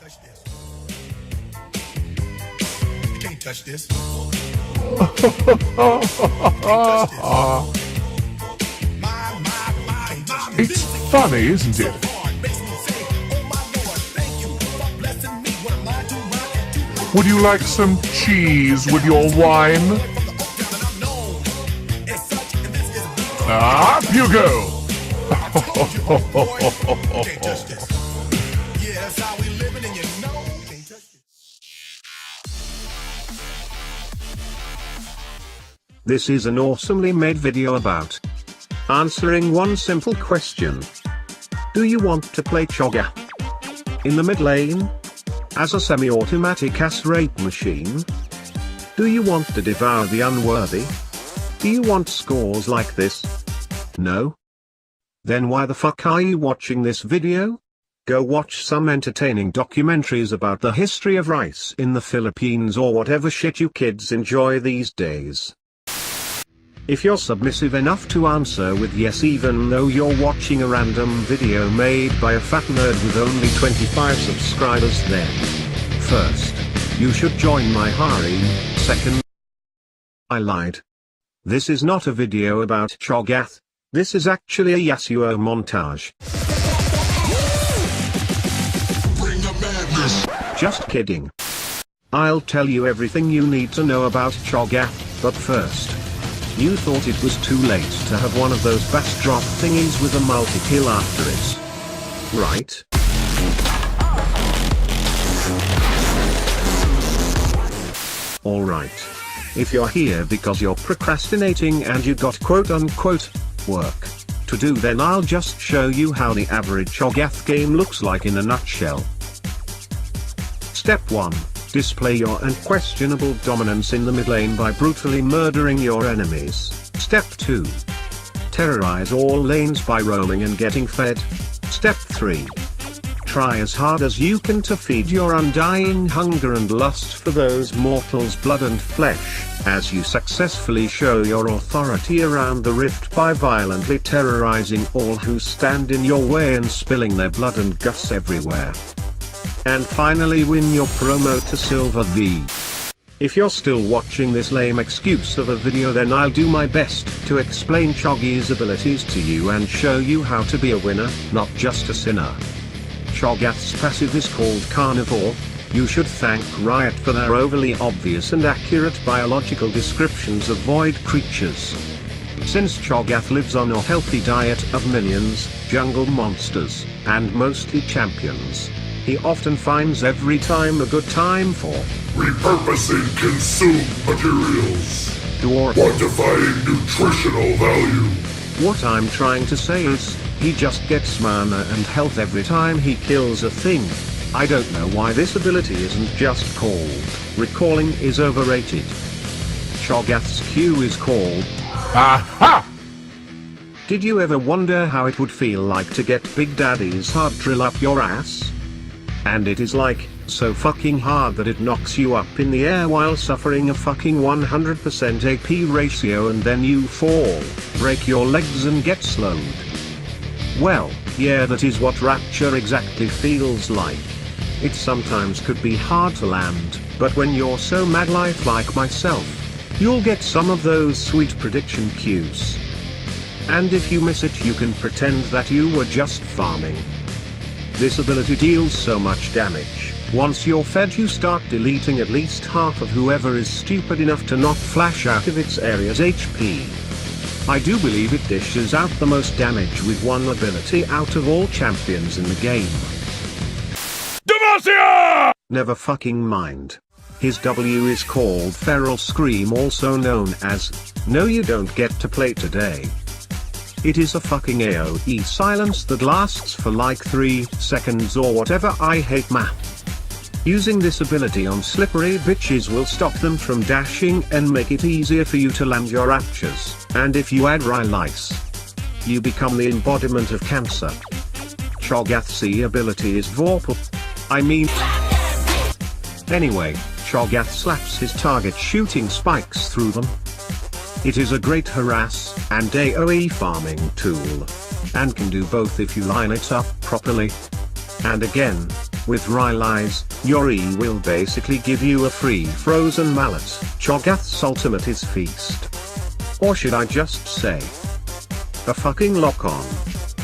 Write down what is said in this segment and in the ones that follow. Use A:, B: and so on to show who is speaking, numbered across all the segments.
A: touch this. You can't touch this.
B: It's funny, isn't it? Would you like some cheese with your wine? Up you go!
C: This is an awesomely made video about answering one simple question. Do you want to play Cho'Gath in the mid lane as a semi-automatic ass rape machine? Do you want to devour the unworthy? Do you want scores like this? No? Then why the fuck are you watching this video? Go watch some entertaining documentaries about the history of rice in the Philippines or whatever shit you kids enjoy these days. If you're submissive enough to answer with yes even though you're watching a random video made by a fat nerd with only 25 subscribers, then first, you should join my harem. Second, I lied. This is not a video about Cho'Gath. This is actually a Yasuo montage.
A: Bring the madness.
C: Just kidding. I'll tell you everything you need to know about Cho'Gath, but first. You thought it was too late to have one of those fast drop thingies with a multi-kill after it. Right? Alright. If you're here because you're procrastinating and you got quote-unquote work to do, then I'll just show you how the average Cho'Gath game looks like in a nutshell. Step 1. Display your unquestionable dominance in the mid lane by brutally murdering your enemies. Step 2. Terrorize all lanes by roaming and getting fed. Step 3. Try as hard as you can to feed your undying hunger and lust for those mortals' blood and flesh, as you successfully show your authority around the rift by violently terrorizing all who stand in your way and spilling their blood and guts everywhere. And finally win your promo to Silver V. If you're still watching this lame excuse of a video, then I'll do my best to explain Cho'Gath's abilities to you and show you how to be a winner, not just a sinner. Cho'Gath's passive is called Carnivore. You should thank Riot for their overly obvious and accurate biological descriptions of void creatures. Since Cho'Gath lives on a healthy diet of minions, jungle monsters, and mostly champions, he often finds every time a good time for
B: Repurposing consumed materials.
C: dwarf.
B: Quantifying nutritional value.
C: What I'm trying to say is, he just gets mana and health every time he kills a thing. I don't know why this ability isn't just called Recalling is overrated. Cho'Gath's Q is called
B: Aha!
C: Did you ever wonder how it would feel like to get Big Daddy's hard drill up your ass? And it is like, so fucking hard that it knocks you up in the air while suffering a fucking 100% AP ratio and then you fall, break your legs and get slowed. Well, yeah, that is what Rapture exactly feels like. It sometimes could be hard to land, but when you're so mad life like myself, you'll get some of those sweet prediction cues. And if you miss it, you can pretend that you were just farming. This ability deals so much damage. Once you're fed, you start deleting at least half of whoever is stupid enough to not flash out of its area's HP. I do believe it dishes out the most damage with one ability out of all champions in the game.
B: Demacia!
C: Never fucking mind. His W is called Feral Scream, also known as No You Don't Get to Play Today. It is a fucking AoE silence that lasts for like 3 seconds or whatever. I hate math. Using this ability on slippery bitches will stop them from dashing and make it easier for you to land your raptures. And if you add Rhylice, you become the embodiment of cancer. Cho'Gath's ability is Vorpal. Anyway, Cho'Gath slaps his target shooting spikes through them. It is a great harass and AoE farming tool, and can do both if you line it up properly. And again, With Rylai's, your E will basically give you a free frozen mallet. Cho'Gath's ultimate is Feast. Or should I just say, a fucking lock-on.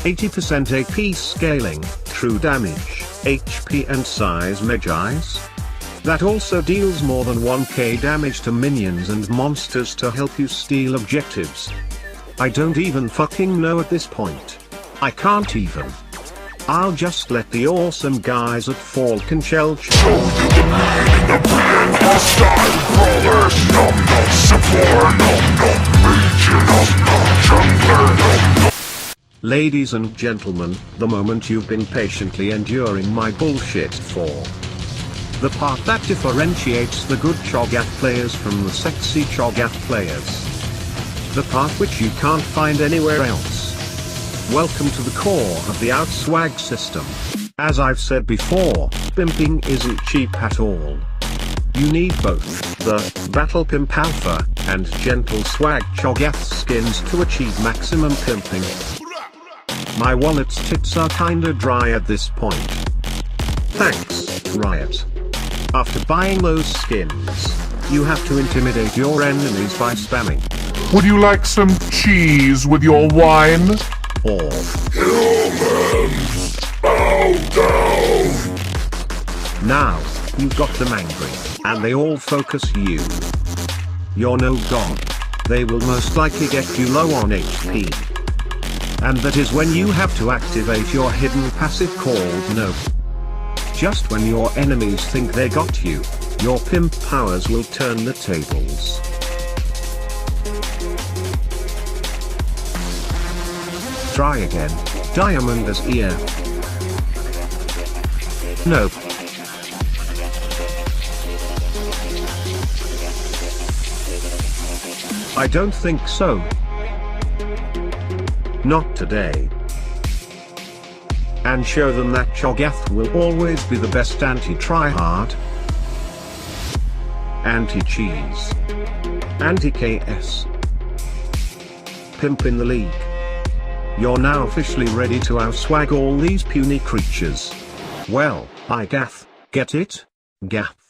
C: 80% AP scaling, true damage, HP and size Magi's. That also deals more than 1k damage to minions and monsters to help you steal objectives. I don't even fucking know at this point. I can't even. I'll just let the awesome guys at Falcon Shell
B: Show you the man in the being hostile brawlers. Nom nom support, nom nom legion of nom jungler, nom nom.
C: Ladies and gentlemen, the moment you've been patiently enduring my bullshit for. The part that differentiates the good Cho'Gath players from the sexy Cho'Gath players. The part which you can't find anywhere else. Welcome to the core of the Outswag system. As I've said before, pimping isn't cheap at all. You need both the Battle Pimp Alpha and Gentle Swag Cho'Gath skins to achieve maximum pimping. My wallet's tits are kinda dry at this point. Thanks, Riot. After buying those skins, you have to intimidate your enemies by spamming.
B: Would you like some cheese with your wine?
C: Or
B: Humans, bow down!
C: now, you've got them angry, and they all focus you. You're no god. They will most likely get you low on HP. And that is when you have to activate your hidden passive called Nope. Just when your enemies think they got you, your pimp powers will turn the tables. Try again. Diamonder's ear. Nope. I don't think so. Not today. And show them that Cho'Gath will always be the best anti-tryhard, anti-cheese, anti-KS, pimp in the league. You're now officially ready to outswag all these puny creatures. Well, I Gath, get it? Gath.